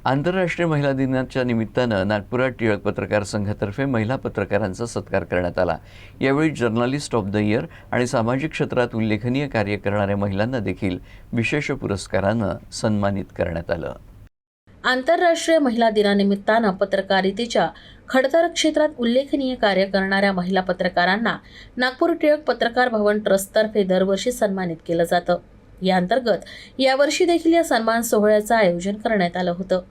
आंतरराष्ट्रीय महिला दिनाच्या निमित्तानं नागपुरात टिळक पत्रकार संघातर्फे महिला पत्रकारांचा सत्कार करण्यात आला। यावेळी जर्नलिस्ट ऑफ द इयर आणि सामाजिक क्षेत्रात उल्लेखनीय कार्य करणाऱ्या महिलांना देखील विशेष पुरस्कारानं सन्मानित करण्यात आलं। आंतरराष्ट्रीय महिला दिनानिमित्तानं पत्रकारितेच्या खडतर क्षेत्रात उल्लेखनीय कार्य करणाऱ्या महिला पत्रकारांना नागपूर टिळक पत्रकार भवन ट्रस्टतर्फे दरवर्षी सन्मानित केलं जातं। या अंतर्गत यावर्षी देखील या सन्मान सोहळ्याचं आयोजन करण्यात आलं होतं।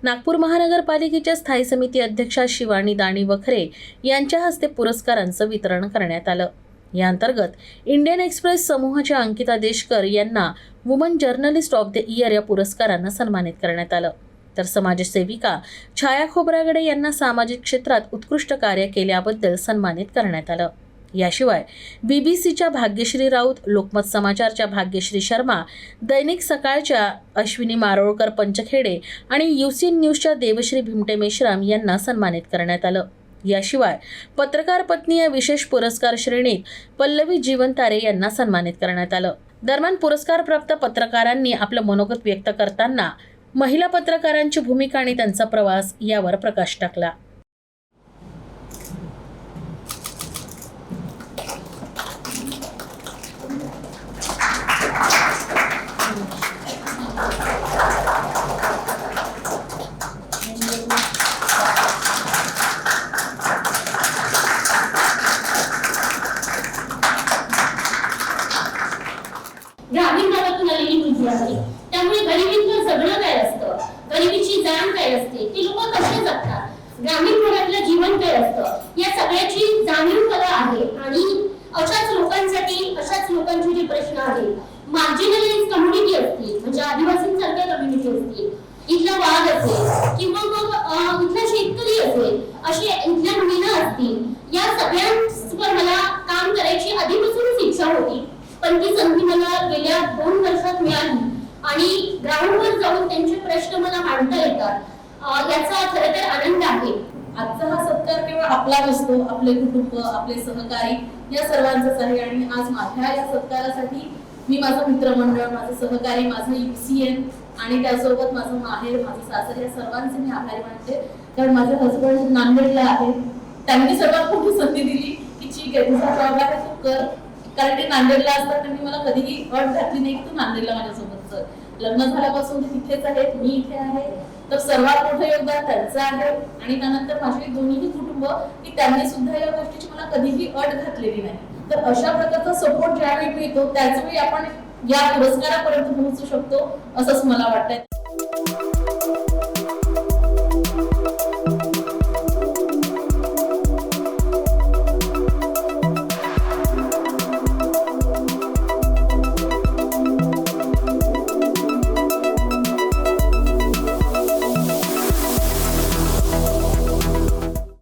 नागपूर महानगरपालिकेच्या स्थायी समिती अध्यक्षा शिवानी दाणी वखरे यांच्या हस्ते पुरस्कारांचं वितरण करण्यात आलं। या अंतर्गत इंडियन एक्सप्रेस समूहाच्या अंकिता देशकर यांना woman journalist of the year या पुरस्कारानं सन्मानित करण्यात आलं, तर समाजसेविका छाया खोब्रागडे यांना सामाजिक क्षेत्रात उत्कृष्ट कार्य केल्याबद्दल सन्मानित करण्यात आलं। याशिवाय बीबीसीच्या भाग्यश्री राऊत, लोकमत समाचारच्या भाग्यश्री शर्मा, दैनिक सकाळच्या अश्विनी मारोळकर पंचखेडे आणि यूसीएन न्यूजच्या देवश्री भिमटे मेश्राम यांना सन्मानित करण्यात आलं। याशिवाय पत्रकार पत्नी या विशेष पुरस्कार श्रेणीत पल्लवी जीवनतारे यांना सन्मानित करण्यात आलं। दरम्यान पुरस्कार प्राप्त पत्रकारांनी आपलं मनोगत व्यक्त करताना महिला पत्रकारांची भूमिका आणि त्यांचा प्रवास यावर प्रकाश टाकला। ग्रामीण भागातून आलेली मुलगी आहे, त्यामुळे गरिबीतलं जगणं काय असतं, गरिबीची जाण काय असते, ती लोक कसे जगतात, ग्रामीण भागातलं जीवन काय असतं, या सगळ्याची जाणीव मला आहे। आणि अशाच लोकांचे जे प्रश्न आहेत, मार्जिनलाइज कम्युनिटी असतील, म्हणजे आदिवासींसारख्या कम्युनिटी असतील, इथला वाघ असेल किंवा मग इथला शेतकरी असेल, अशी इथल्या महिला असतील, या सगळ्यांवर मला काम करायची आधीपासूनच इच्छा होती। पण ती संधी मला गेल्या 2 वर्षात मिळाली आणि ग्राउंडवर जाऊन त्यांचे प्रश्न मला मांडता येतात, याचा खरं तर आनंद आहे। आजचा हा सत्कार केवळ आपला नसतो, आपले कुटुंब, आपले सहकारी या सर्वांचाच आहे। आणि आज माझ्या या सत्कारासाठी मी माझं मित्रमंडळ, माझे सहकारी, माझं यूसीएन आणि त्यासोबत माझं माहेर, माझं सासर या सर्वांचे मी आभारी मानते। कारण माझे हसबंड नांदेडला आहेत, त्यांनी सर्वात मोठी संधी दिली की ठीक आहे, तुझा जॉब आहे तू कर। कारण ते नांदेडला असतात, त्यांनी मला कधीही अट घातली नाही की तू नांदेडला माझ्यासोबत चल। लग्न झाल्यापासून ते तिथेच आहेत, मी इथे आहे, तर सर्वात मोठं योगदान त्यांचं आहे। आणि त्यानंतर माझे दोन्ही कुटुंब की त्यांनी सुद्धा या गोष्टीची मला कधीही अट घातलेली नाही। तर अशा प्रकारचा सपोर्ट ज्यावेळी मिळतो त्याच वेळी आपण या पुरस्कारापर्यंत पोहोचू शकतो असंच मला वाटतंय।